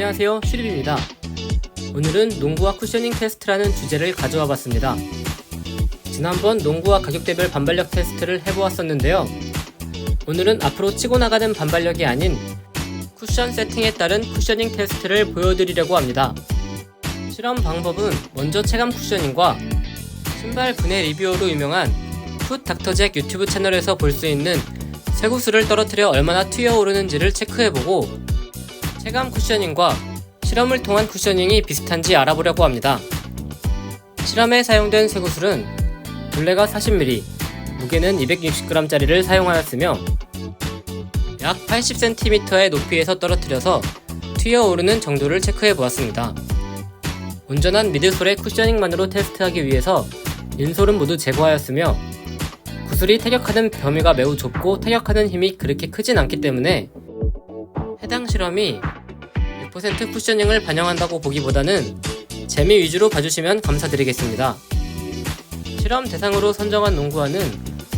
안녕하세요, 슈립입니다. 오늘은 농구와 쿠셔닝 테스트라는 주제를 가져와 봤습니다. 지난번 농구와 가격대별 반발력 테스트를 해보았었는데요. 오늘은 앞으로 치고 나가는 반발력이 아닌 쿠션 세팅에 따른 쿠셔닝 테스트를 보여드리려고 합니다. 실험 방법은 먼저 체감 쿠셔닝과 신발 분해 리뷰어로 유명한 풋 닥터잭 유튜브 채널에서 볼 수 있는 쇠구슬을 떨어뜨려 얼마나 튀어오르는지를 체크해보고 체감 쿠셔닝과 실험을 통한 쿠셔닝이 비슷한지 알아보려고 합니다. 실험에 사용된 쇠구슬은 둘레가 40mm, 무게는 260g짜리를 사용하였으며 약 80cm의 높이에서 떨어뜨려서 튀어오르는 정도를 체크해보았습니다. 온전한 미드솔의 쿠셔닝만으로 테스트하기 위해서 인솔은 모두 제거하였으며 구슬이 타격하는 범위가 매우 좁고 타격하는 힘이 그렇게 크진 않기 때문에 해당 실험이 100% 쿠셔닝을 반영한다고 보기보다는 재미 위주로 봐주시면 감사드리겠습니다. 실험 대상으로 선정한 농구화는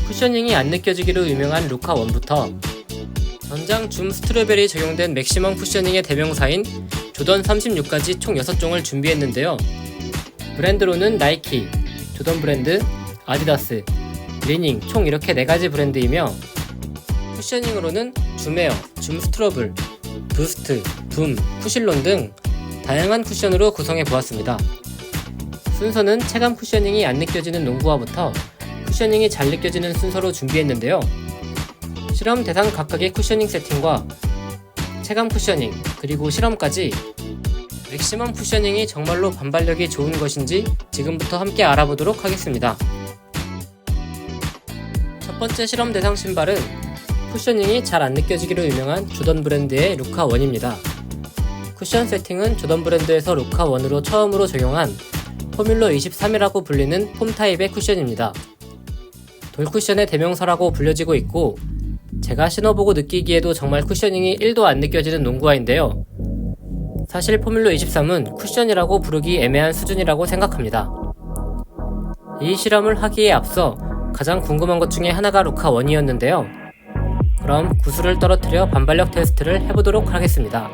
쿠셔닝이 안 느껴지기로 유명한 루카1부터 전장 줌 스트로베리 적용된 맥시멈 쿠셔닝의 대명사인 조던 36까지 총 6종을 준비했는데요. 브랜드로는 나이키, 조던 브랜드, 아디다스, 리닝 총 이렇게 4가지 브랜드이며 쿠셔닝으로는 줌에어, 줌 스트러블, 부스트, 붐, 쿠실론 등 다양한 쿠션으로 구성해 보았습니다. 순서는 체감 쿠셔닝이 안 느껴지는 농구화부터 쿠셔닝이 잘 느껴지는 순서로 준비했는데요. 실험 대상 각각의 쿠셔닝 세팅과 체감 쿠셔닝 그리고 실험까지 맥시멈 쿠셔닝이 정말로 반발력이 좋은 것인지 지금부터 함께 알아보도록 하겠습니다. 첫 번째 실험 대상 신발은 쿠셔닝이 잘 안 느껴지기로 유명한 조던 브랜드의 루카1입니다. 쿠션 세팅은 조던 브랜드에서 루카1으로 처음으로 적용한 포뮬러 23이라고 불리는 폼 타입의 쿠션입니다. 돌쿠션의 대명사라고 불려지고 있고 제가 신어보고 느끼기에도 정말 쿠셔닝이 1도 안 느껴지는 농구화인데요. 사실 포뮬러 23은 쿠션이라고 부르기 애매한 수준이라고 생각합니다. 이 실험을 하기에 앞서 가장 궁금한 것 중에 하나가 루카1이었는데요. 그럼 구슬을 떨어뜨려 반발력 테스트를 해보도록 하겠습니다.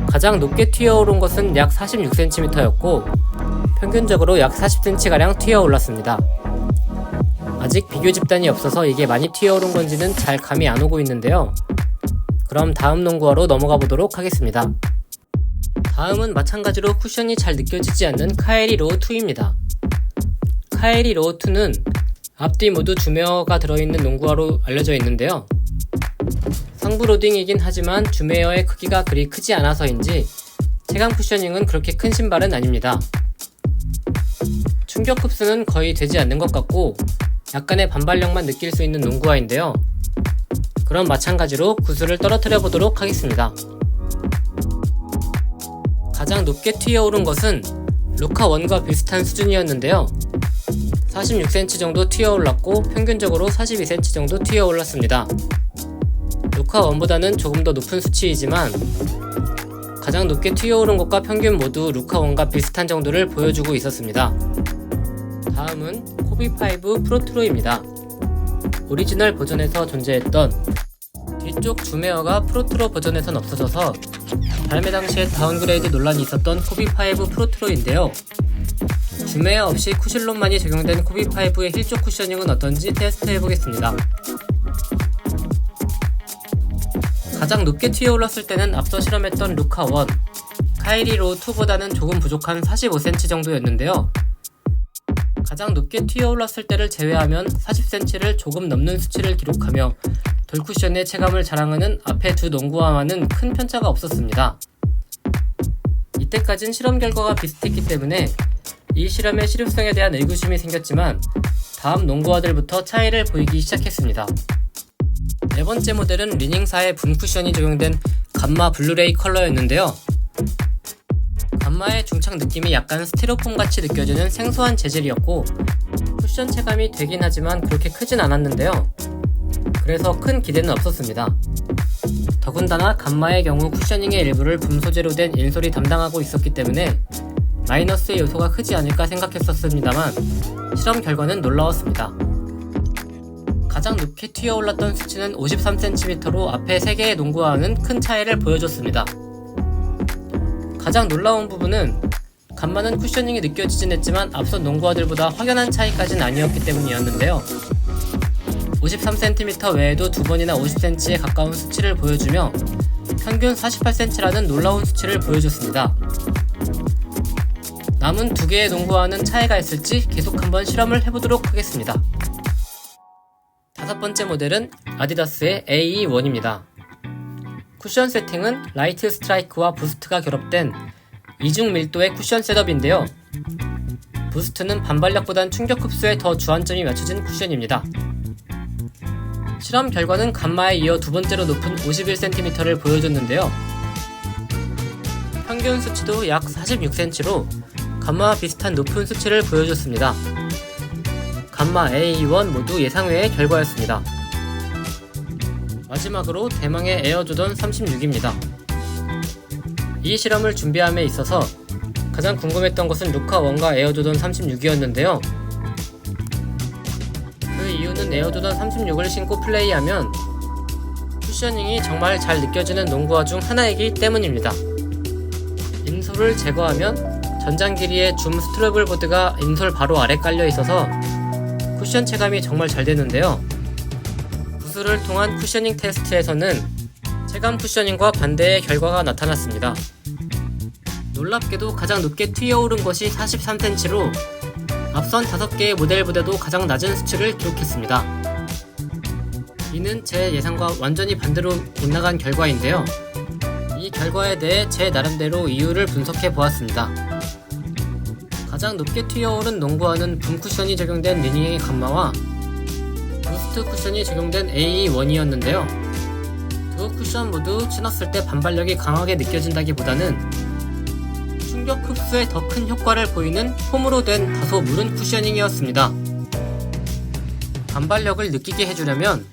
가장 높게 튀어오른 것은 약 46cm였고 평균적으로 약 40cm가량 튀어올랐습니다. 아직 비교 집단이 없어서 이게 많이 튀어오른 건지는 잘 감이 안 오고 있는데요. 그럼 다음 농구화로 넘어가 보도록 하겠습니다. 다음은 마찬가지로 쿠션이 잘 느껴지지 않는 카에리 로우2입니다. 카에리 로우2는 앞뒤 모두 줌웨어가 들어있는 농구화로 알려져 있는데요. 상부 로딩이긴 하지만 줌웨어의 크기가 그리 크지 않아서인지 체감 쿠셔닝은 그렇게 큰 신발은 아닙니다. 충격 흡수는 거의 되지 않는 것 같고 약간의 반발력만 느낄 수 있는 농구화인데요. 그럼 마찬가지로 구슬을 떨어뜨려 보도록 하겠습니다. 가장 높게 튀어오른 것은 루카1과 비슷한 수준이었는데요. 46cm 정도 튀어올랐고 평균적으로 42cm 정도 튀어올랐습니다. 루카1보다는 조금 더 높은 수치이지만 가장 높게 튀어오른 것과 평균 모두 루카1과 비슷한 정도를 보여주고 있었습니다. 다음은 코비5 프로트로입니다. 오리지널 버전에서 존재했던 뒤쪽 줌웨어가 프로트로 버전에선 없어져서 발매 당시에 다운그레이드 논란이 있었던 코비5 프로트로인데요. 줌웨어 없이 쿠실론만이 적용된 코비5의 힐쪽 쿠셔닝은 어떤지 테스트해보겠습니다. 가장 높게 튀어올랐을 때는 앞서 실험했던 루카1, 카에리 로우2보다는 조금 부족한 45cm 정도였는데요. 가장 높게 튀어올랐을 때를 제외하면 40cm를 조금 넘는 수치를 기록하며 돌쿠션의 체감을 자랑하는 앞에 두 농구화와는 큰 편차가 없었습니다. 이때까진 실험 결과가 비슷했기 때문에 이 실험의 실효성에 대한 의구심이 생겼지만 다음 농구화들부터 차이를 보이기 시작했습니다. 네 번째 모델은 리닝사의 붐 쿠션이 적용된 감마 블루레이 컬러였는데요. 감마의 중착 느낌이 약간 스티로폼 같이 느껴지는 생소한 재질이었고 쿠션 체감이 되긴 하지만 그렇게 크진 않았는데요. 그래서 큰 기대는 없었습니다. 더군다나 감마의 경우 쿠셔닝의 일부를 붐 소재로 된 인솔이 담당하고 있었기 때문에 마이너스의 요소가 크지 않을까 생각했었습니다만 실험 결과는 놀라웠습니다. 가장 높게 튀어올랐던 수치는 53cm로 앞에 3개의 농구와는 큰 차이를 보여줬습니다. 가장 놀라운 부분은 간 많은 쿠셔닝이 느껴지진 했지만 앞선 농구화들보다 확연한 차이까지는 아니었기 때문이었는데요. 53cm 외에도 두 번이나 50cm에 가까운 수치를 보여주며 평균 48cm라는 놀라운 수치를 보여줬습니다. 남은 두 개의 농구화는 차이가 있을지 계속 한번 실험을 해보도록 하겠습니다. 다섯 번째 모델은 아디다스의 AE1입니다. 쿠션 세팅은 라이트 스트라이크와 부스트가 결합된 이중 밀도의 쿠션 셋업인데요. 부스트는 반발력보단 충격 흡수에 더 주안점이 맞춰진 쿠션입니다. 실험 결과는 감마에 이어 두 번째로 높은 51cm를 보여줬는데요. 평균 수치도 약 46cm로 감마와 비슷한 높은 수치를 보여줬습니다. 감마 AE1 모두 예상외의 결과였습니다. 마지막으로 대망의 에어조던 36입니다. 이 실험을 준비함에 있어서 가장 궁금했던 것은 루카1과 에어조던 36이었는데요. 그 이유는 에어조던 36을 신고 플레이하면 쿠셔닝이 정말 잘 느껴지는 농구화 중 하나이기 때문입니다. 인솔을 제거하면 전장 길이의 줌 스트러블 보드가 인솔 바로 아래 깔려 있어서 쿠션 체감이 정말 잘 되는데요. 부스를 통한 쿠셔닝 테스트에서는 체감 쿠셔닝과 반대의 결과가 나타났습니다. 놀랍게도 가장 높게 튀어오른 것이 43cm로 앞선 5개의 모델보다도 가장 낮은 수치를 기록했습니다. 이는 제 예상과 완전히 반대로 빗나간 결과인데요. 이 결과에 대해 제 나름대로 이유를 분석해 보았습니다. 가장 높게 튀어오른 농구화는 붐 쿠션이 적용된 리니의 감마와 부스트 쿠션이 적용된 AE1이었는데요. 두 쿠션 모두 신었을 때 반발력이 강하게 느껴진다기보다는 충격 흡수에 더 큰 효과를 보이는 폼으로 된 다소 무른 쿠셔닝이었습니다. 반발력을 느끼게 해주려면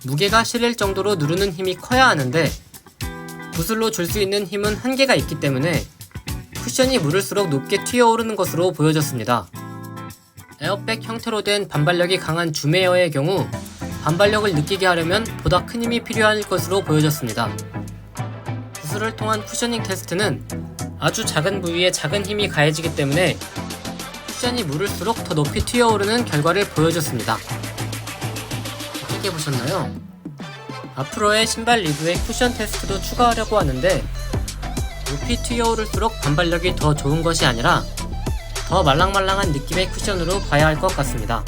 무게가 실릴 정도로 누르는 힘이 커야 하는데 구슬로 줄 수 있는 힘은 한계가 있기 때문에 쿠션이 무를수록 높게 튀어오르는 것으로 보여졌습니다. 에어백 형태로 된 반발력이 강한 줌에어의 경우 반발력을 느끼게 하려면 보다 큰 힘이 필요할 것으로 보여졌습니다. 구슬을 통한 쿠셔닝 테스트는 아주 작은 부위에 작은 힘이 가해지기 때문에 쿠션이 무를수록 더 높이 튀어오르는 결과를 보여줬습니다. 어떻게 보셨나요? 앞으로의 신발 리뷰에 쿠션 테스트도 추가하려고 하는데 높이 튀어오를수록 반발력이 더 좋은 것이 아니라 더 말랑말랑한 느낌의 쿠션으로 봐야 할 것 같습니다.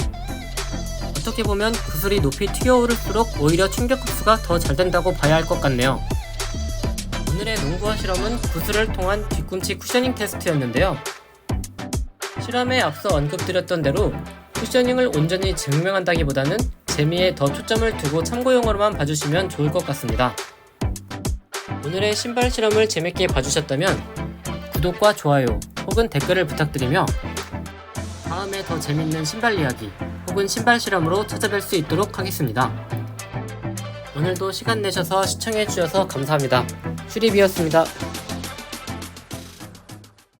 어떻게 보면 구슬이 높이 튀어오를수록 오히려 충격 흡수가 더 잘 된다고 봐야 할 것 같네요. 오늘의 농구화 실험은 구슬을 통한 뒤꿈치 쿠셔닝 테스트였는데요. 실험에 앞서 언급드렸던 대로 쿠셔닝을 온전히 증명한다기보다는 재미에 더 초점을 두고 참고용으로만 봐주시면 좋을 것 같습니다. 오늘의 신발 실험을 재밌게 봐주셨다면 구독과 좋아요 혹은 댓글을 부탁드리며 다음에 더 재밌는 신발 이야기 혹은 신발 실험으로 찾아뵐 수 있도록 하겠습니다. 오늘도 시간 내셔서 시청해주셔서 감사합니다. 슈리비였습니다.